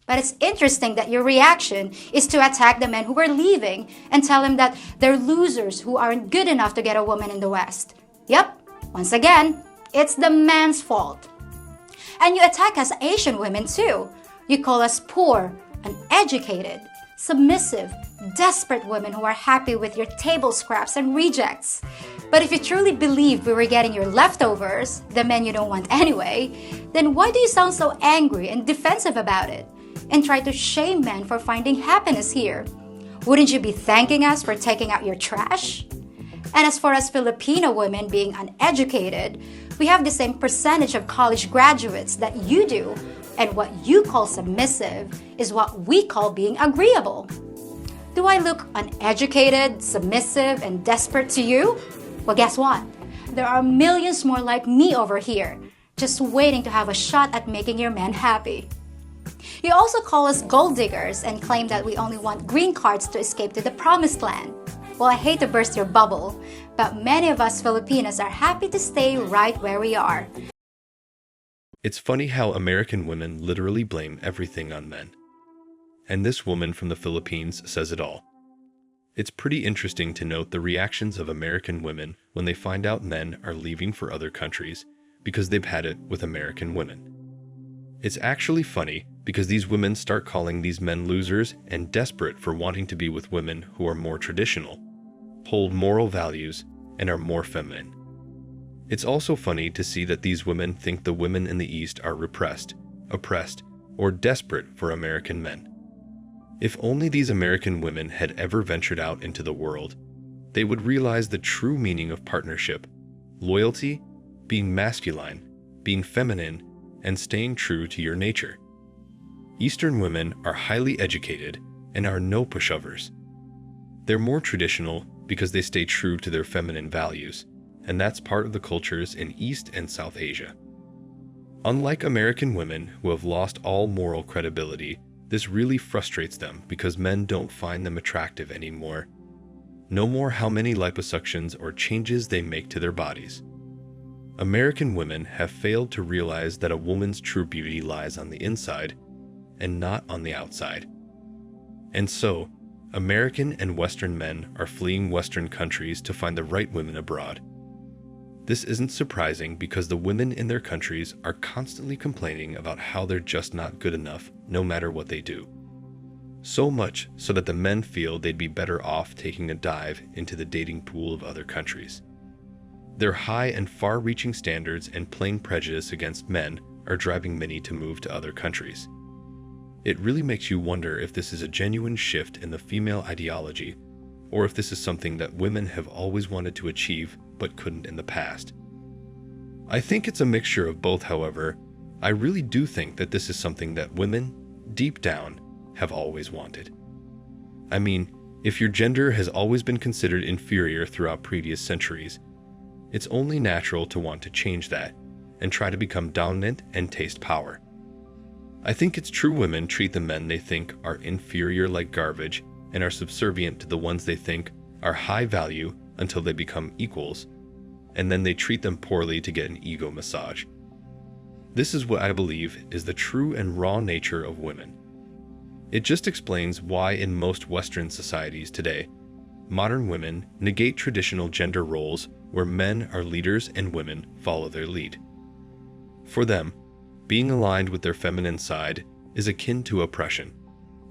But it's interesting that your reaction is to attack the men who are leaving and tell them that they're losers who aren't good enough to get a woman in the West. Yep, once again, it's the man's fault. And you attack us Asian women too. You call us poor, uneducated, submissive, desperate women who are happy with your table scraps and rejects. But if you truly believed we were getting your leftovers, the men you don't want anyway, then why do you sound so angry and defensive about it? And try to shame men for finding happiness here? Wouldn't you be thanking us for taking out your trash? And as for us Filipino women being uneducated, we have the same percentage of college graduates that you do, and what you call submissive is what we call being agreeable. Do I look uneducated, submissive, and desperate to you? Well, guess what? There are millions more like me over here, just waiting to have a shot at making your men happy. You also call us gold diggers and claim that we only want green cards to escape to the promised land. Well, I hate to burst your bubble, but many of us Filipinos are happy to stay right where we are. It's funny how American women literally blame everything on men. And this woman from the Philippines says it all. It's pretty interesting to note the reactions of American women when they find out men are leaving for other countries because they've had it with American women. It's actually funny because these women start calling these men losers and desperate for wanting to be with women who are more traditional, hold moral values, and are more feminine. It's also funny to see that these women think the women in the East are repressed, oppressed, or desperate for American men. If only these American women had ever ventured out into the world, they would realize the true meaning of partnership, loyalty, being masculine, being feminine, and staying true to your nature. Eastern women are highly educated and are no pushovers. They're more traditional because they stay true to their feminine values, and that's part of the cultures in East and South Asia. Unlike American women who have lost all moral credibility, this really frustrates them because men don't find them attractive anymore. No more how many liposuctions or changes they make to their bodies. American women have failed to realize that a woman's true beauty lies on the inside and not on the outside. And so, American and Western men are fleeing Western countries to find the right women abroad. This isn't surprising because the women in their countries are constantly complaining about how they're just not good enough no matter what they do. So much so that the men feel they'd be better off taking a dive into the dating pool of other countries. Their high and far-reaching standards and plain prejudice against men are driving many to move to other countries. It really makes you wonder if this is a genuine shift in the female ideology, or if this is something that women have always wanted to achieve but couldn't in the past. I think it's a mixture of both, however. I really do think that this is something that women, deep down, have always wanted. I mean, if your gender has always been considered inferior throughout previous centuries, it's only natural to want to change that and try to become dominant and taste power. I think it's true women treat the men they think are inferior like garbage and are subservient to the ones they think are high value until they become equals, and then they treat them poorly to get an ego massage. This is what I believe is the true and raw nature of women. It just explains why in most Western societies today, modern women negate traditional gender roles where men are leaders and women follow their lead. For them, being aligned with their feminine side is akin to oppression,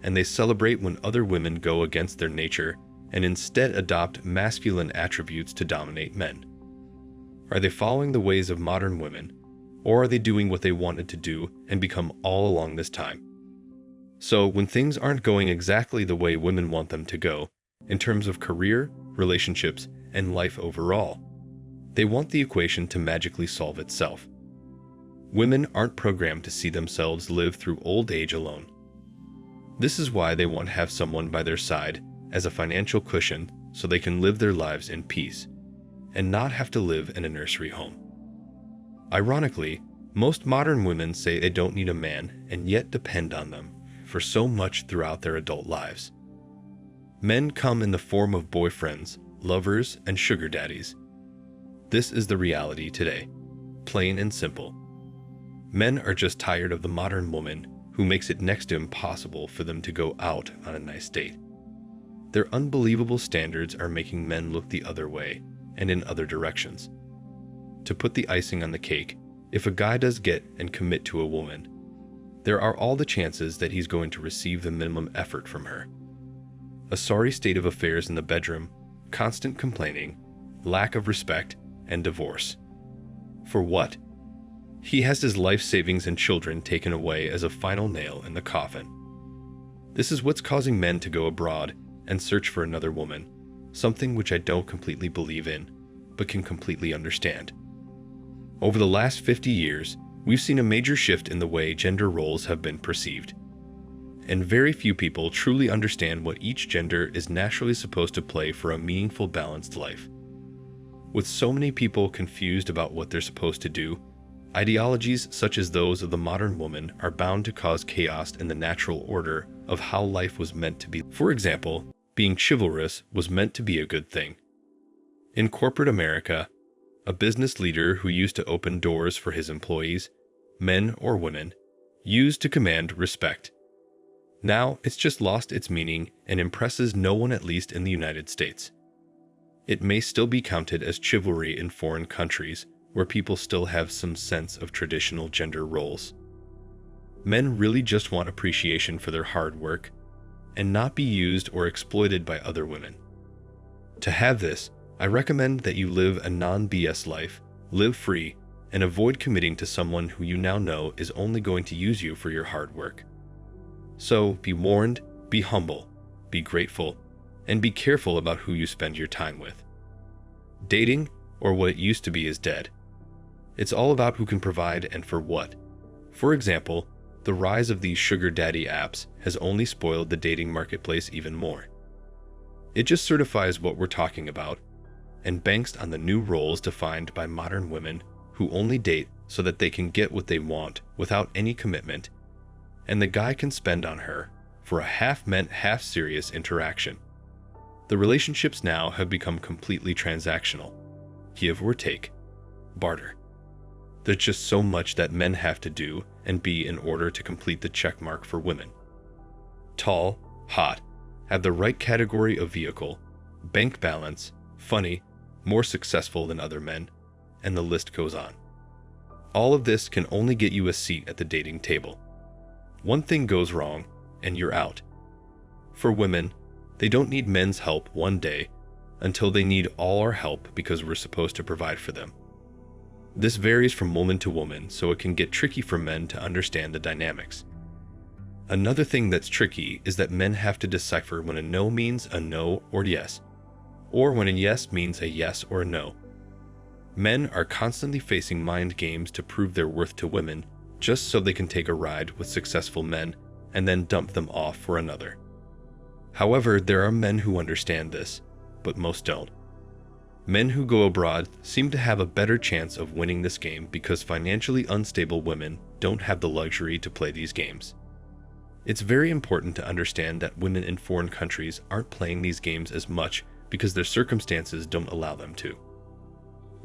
and they celebrate when other women go against their nature and instead adopt masculine attributes to dominate men. Are they following the ways of modern women, or are they doing what they wanted to do and become all along this time? So when things aren't going exactly the way women want them to go, in terms of career, relationships, and life overall, they want the equation to magically solve itself. Women aren't programmed to see themselves live through old age alone. This is why they want to have someone by their side as a financial cushion so they can live their lives in peace and not have to live in a nursery home. Ironically, most modern women say they don't need a man and yet depend on them for so much throughout their adult lives. Men come in the form of boyfriends, lovers, and sugar daddies. This is the reality today, plain and simple. Men are just tired of the modern woman who makes it next to impossible for them to go out on a nice date. Their unbelievable standards are making men look the other way and in other directions. To put the icing on the cake, if a guy does get and commit to a woman, there are all the chances that he's going to receive the minimum effort from her. A sorry state of affairs in the bedroom, constant complaining, lack of respect, and divorce. For what? He has his life savings and children taken away as a final nail in the coffin. This is what's causing men to go abroad and search for another woman, something which I don't completely believe in, but can completely understand. Over the last 50 years, we've seen a major shift in the way gender roles have been perceived. And very few people truly understand what each gender is naturally supposed to play for a meaningful, balanced life. With so many people confused about what they're supposed to do, ideologies such as those of the modern woman are bound to cause chaos in the natural order of how life was meant to be. For example, being chivalrous was meant to be a good thing. In corporate America, a business leader who used to open doors for his employees, men or women, used to command respect. Now it's just lost its meaning and impresses no one, at least in the United States. It may still be counted as chivalry in foreign countries where people still have some sense of traditional gender roles. Men really just want appreciation for their hard work and not be used or exploited by other women. To have this, I recommend that you live a non-BS life, live free, and avoid committing to someone who you now know is only going to use you for your hard work. So be warned, be humble, be grateful, and be careful about who you spend your time with. Dating, or what it used to be, is dead. It's all about who can provide and for what. For example, the rise of these sugar daddy apps has only spoiled the dating marketplace even more. It just certifies what we're talking about and banks on the new roles defined by modern women who only date so that they can get what they want without any commitment, and the guy can spend on her for a half-meant, half-serious interaction. The relationships now have become completely transactional. Give or take. Barter. There's just so much that men have to do and be in order to complete the checkmark for women. Tall, hot, have the right category of vehicle, bank balance, funny, more successful than other men, and the list goes on. All of this can only get you a seat at the dating table. One thing goes wrong, and you're out. For women, they don't need men's help one day until they need all our help because we're supposed to provide for them. This varies from woman to woman, so it can get tricky for men to understand the dynamics. Another thing that's tricky is that men have to decipher when a no means a no or yes, or when a yes means a yes or a no. Men are constantly facing mind games to prove their worth to women just so they can take a ride with successful men and then dump them off for another. However, there are men who understand this, but most don't. Men who go abroad seem to have a better chance of winning this game because financially unstable women don't have the luxury to play these games. It's very important to understand that women in foreign countries aren't playing these games as much because their circumstances don't allow them to.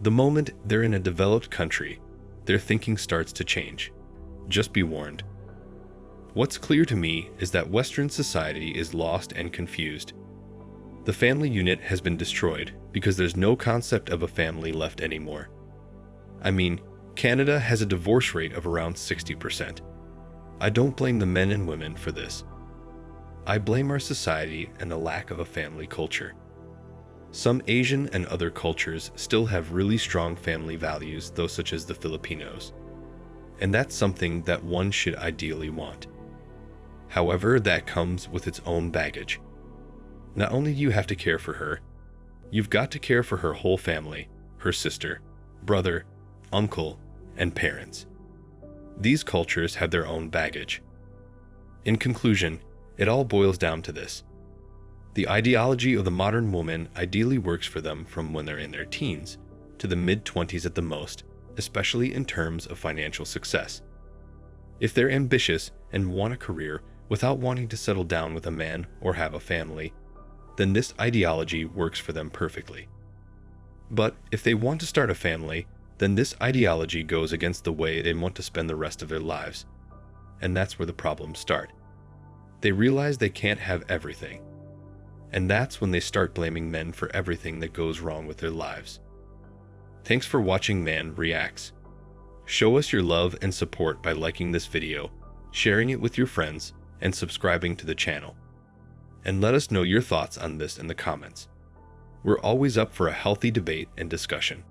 The moment they're in a developed country, their thinking starts to change. Just be warned. What's clear to me is that Western society is lost and confused. The family unit has been destroyed because there's no concept of a family left anymore. I mean, Canada has a divorce rate of around 60%. I don't blame the men and women for this. I blame our society and the lack of a family culture. Some Asian and other cultures still have really strong family values, though, such as the Filipinos. And that's something that one should ideally want. However, that comes with its own baggage. Not only do you have to care for her, you've got to care for her whole family, her sister, brother, uncle, and parents. These cultures have their own baggage. In conclusion, it all boils down to this. The ideology of the modern woman ideally works for them from when they're in their teens to the mid-20s at the most, especially in terms of financial success. If they're ambitious and want a career without wanting to settle down with a man or have a family, then this ideology works for them perfectly. But if they want to start a family, then this ideology goes against the way they want to spend the rest of their lives. and that's where the problems start. They realize they can't have everything, and that's when they start blaming men for everything that goes wrong with their lives. Thanks for watching Man Reacts. Show us your love and support by liking this video, sharing it with your friends, and subscribing to the channel. And let us know your thoughts on this in the comments. We're always up for a healthy debate and discussion.